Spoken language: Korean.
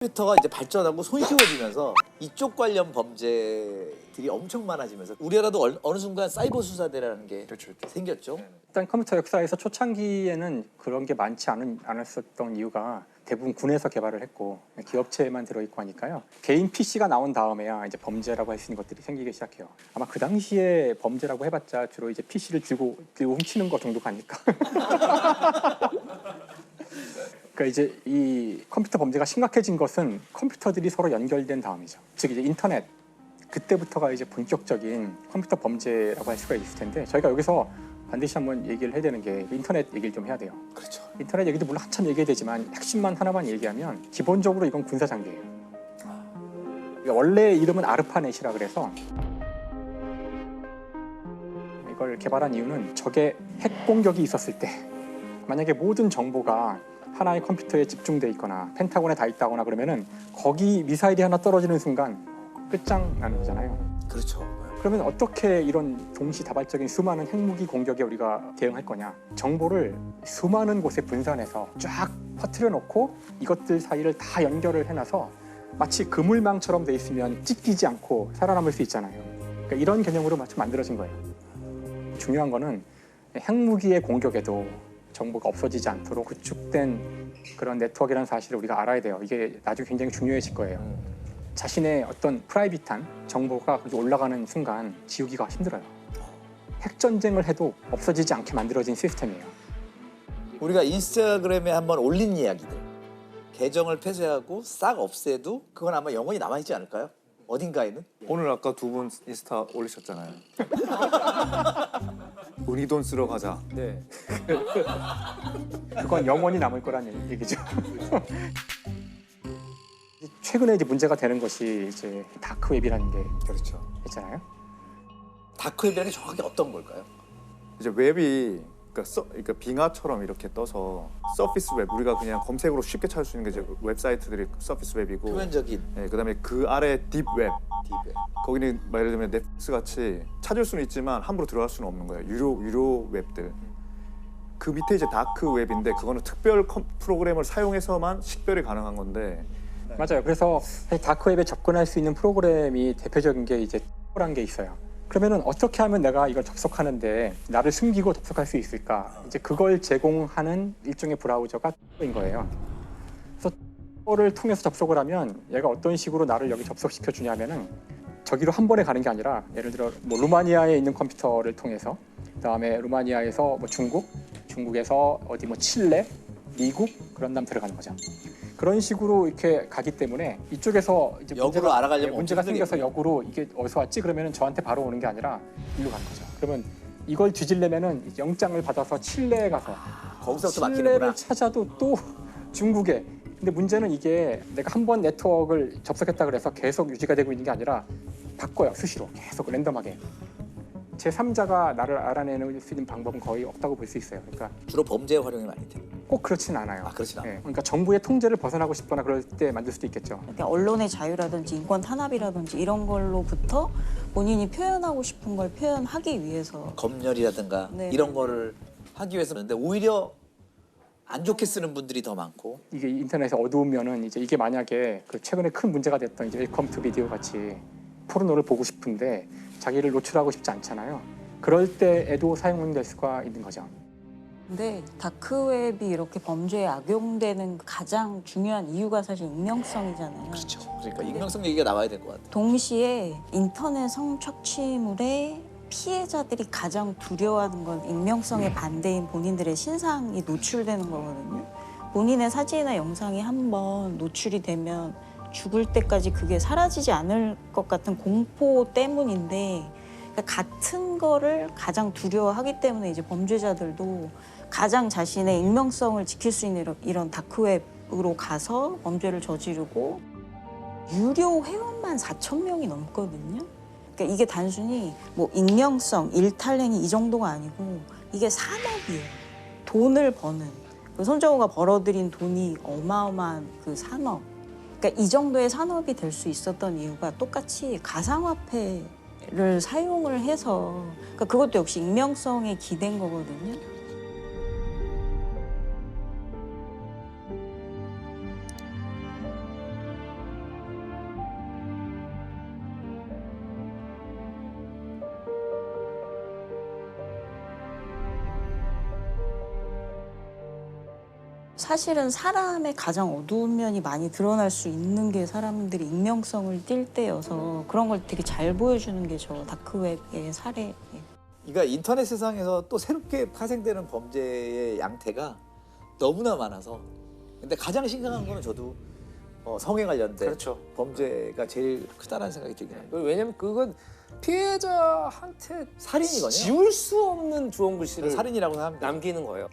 컴퓨터가 이제 발전하고 손쉬워지면서 이쪽 관련 범죄들이 엄청 많아지면서 우리나라도 어느 순간 사이버 수사대라는 게 생겼죠. 일단 컴퓨터 역사에서 초창기에는 그런 게 많지 않았었던 이유가 대부분 군에서 개발을 했고 기업체에만 들어있고 하니까요. 개인 PC가 나온 다음에야 이제 범죄라고 할 수 있는 것들이 생기기 시작해요. 아마 그 당시에 범죄라고 해봤자 주로 이제 PC를 들고 훔치는 것 정도가 아닐까. 그러니까 이제 이 컴퓨터 범죄가 심각해진 것은 컴퓨터들이 서로 연결된 다음이죠. 즉 이제 인터넷 그때부터가 이제 본격적인 컴퓨터 범죄라고 할 수가 있을 텐데 저희가 여기서 반드시 한번 얘기를 해야 되는 게 인터넷 얘기를 좀 해야 돼요. 그렇죠. 인터넷 얘기도 물론 한참 얘기해야 되지만 핵심만 하나만 얘기하면 기본적으로 이건 군사 장비예요. 그러니까 원래 이름은 아르파넷이라 그래서 이걸 개발한 이유는 적의 핵 공격이 있었을 때 만약에 모든 정보가 하나의 컴퓨터에 집중돼 있거나 펜타곤에 다 있다거나 그러면은 거기 미사일이 하나 떨어지는 순간 끝장나는 거잖아요. 그렇죠. 그러면 어떻게 이런 동시다발적인 수많은 핵무기 공격에 우리가 대응할 거냐? 정보를 수많은 곳에 분산해서 쫙 퍼뜨려 놓고 이것들 사이를 다 연결을 해놔서 마치 그물망처럼 돼 있으면 찢기지 않고 살아남을 수 있잖아요. 그러니까 이런 개념으로 마치 만들어진 거예요. 중요한 거는 핵무기의 공격에도 정보가 없어지지 않도록 구축된 그런 네트워크라는 사실을 우리가 알아야 돼요. 이게 나중에 굉장히 중요해질 거예요. 자신의 어떤 프라이빗한 정보가 거기 올라가는 순간 지우기가 힘들어요. 핵전쟁을 해도 없어지지 않게 만들어진 시스템이에요. 우리가 인스타그램에 한번 올린 이야기들 계정을 폐쇄하고 싹 없애도 그건 아마 영원히 남아있지 않을까요? 어딘가에는? 오늘 아까 두 분 인스타 올리셨잖아요. 우리 돈 쓰러 가자. 네. 그건 영원히 남을 거란 얘기죠. 최근에 이제 문제가 되는 것이 이제 다크웹이라는 게 그렇죠. 있잖아요. 다크웹이라는 게 정확히 어떤 걸까요? 이제 웹이 그러니까 빙하처럼 이렇게 떠서 서피스 웹 우리가 그냥 검색으로 쉽게 찾을 수 있는 게 이제 웹사이트들이 서피스 웹이고 표면적인 네, 그다음에 그 아래 딥 웹. 딥웹. 거기는 예를 들면 넷플릭스 같이 찾을 수는 있지만 함부로 들어갈 수는 없는 거예요. 유료 웹들. 그 밑에 이제 다크 웹인데 그거는 특별 프로그램을 사용해서만 식별이 가능한 건데 맞아요. 그래서 다크웹에 접근할 수 있는 프로그램이 대표적인 게 이제 란 게 있어요. 그러면은 어떻게 하면 내가 이걸 접속하는데 나를 숨기고 접속할 수 있을까? 이제 그걸 제공하는 일종의 브라우저가 인 거예요. 그래서 를 통해서 접속을 하면 얘가 어떤 식으로 나를 여기 접속시켜 주냐면은 저기로 한 번에 가는 게 아니라 예를 들어 뭐 루마니아에 있는 컴퓨터를 통해서 그다음에 루마니아에서 뭐 중국에서 어디 뭐 칠레, 미국 그런 다음 들어가는 거죠. 그런 식으로 이렇게 가기 때문에 이쪽에서 이제 역으로 알아가려면 문제가 엄청 생겨서 힘들겠네요. 역으로 이게 어디서 왔지 그러면은 저한테 바로 오는 게 아니라 일로 가는 거죠. 그러면 이걸 뒤지려면은 영장을 받아서 칠레에 가서 거기서부터 칠레를 막히는구나. 찾아도 또 중국에. 근데 문제는 이게 내가 한 번 네트워크를 접속했다 그래서 계속 유지가 되고 있는 게 아니라 바꿔요. 수시로 계속 랜덤하게. 제3자가 나를 알아내는 수 있는 방법은 거의 없다고 볼 수 있어요. 그러니까 주로 범죄에 활용이 많이 돼요. 꼭 그렇진 않아요. 아, 그렇진 않아요. 그러니까 정부의 통제를 벗어나고 싶거나 그럴 때 만들 수도 있겠죠. 그러니까 언론의 자유라든지 인권 탄압이라든지 이런 걸로부터 본인이 표현하고 싶은 걸 표현하기 위해서 검열이라든가 네. 이런 거를 하기 위해서는 근데 오히려 안 좋게 쓰는 분들이 더 많고 이게 인터넷에 어두우면은 이제 이게 만약에 그 최근에 큰 문제가 됐던 이제 웰컴 투 비디오 같이 포르노를 보고 싶은데 자기를 노출하고 싶지 않잖아요. 그럴 때에도 사용될 수가 있는 거죠. 근데 다크웹이 이렇게 범죄에 악용되는 가장 중요한 이유가 사실 익명성이잖아요. 그렇죠. 그러니까 익명성 얘기가 나와야 될 것 같아요. 동시에 인터넷 성착취물의 피해자들이 가장 두려워하는 건 익명성의 반대인 본인들의 신상이 노출되는 거거든요. 본인의 사진이나 영상이 한번 노출이 되면 죽을 때까지 그게 사라지지 않을 것 같은 공포 때문인데 그러니까 같은 거를 가장 두려워하기 때문에 이제 범죄자들도 가장 자신의 익명성을 지킬 수 있는 이런 다크웹으로 가서 범죄를 저지르고 유료 회원만 4,000명이 넘거든요. 그러니까 이게 단순히 뭐 익명성, 일탈행위 이 정도가 아니고 이게 산업이에요. 돈을 버는. 손정우가 벌어들인 돈이 어마어마한 그 산업. 그러니까 이 정도의 산업이 될 수 있었던 이유가 똑같이 가상화폐를 사용을 해서 그러니까 그것도 역시 익명성에 기댄 거거든요. 사실은 사람의 가장 어두운 면이 많이 드러날 수 있는 게 사람들이 익명성을 띌 때여서 그런 걸 되게 잘 보여주는 게 저 다크웹의 사례예요. 그러니까 인터넷 세상에서 또 새롭게 파생되는 범죄의 양태가 너무나 많아서 근데 가장 심각한 거는 저도 성에 관련된 그렇죠. 범죄가 제일 크다라는 생각이 들긴 합니다. 왜냐면 그건 피해자한테 살인이거든요. 지울 수 없는 주홍 글씨를 살인이라고 합니다. 남기는 거예요.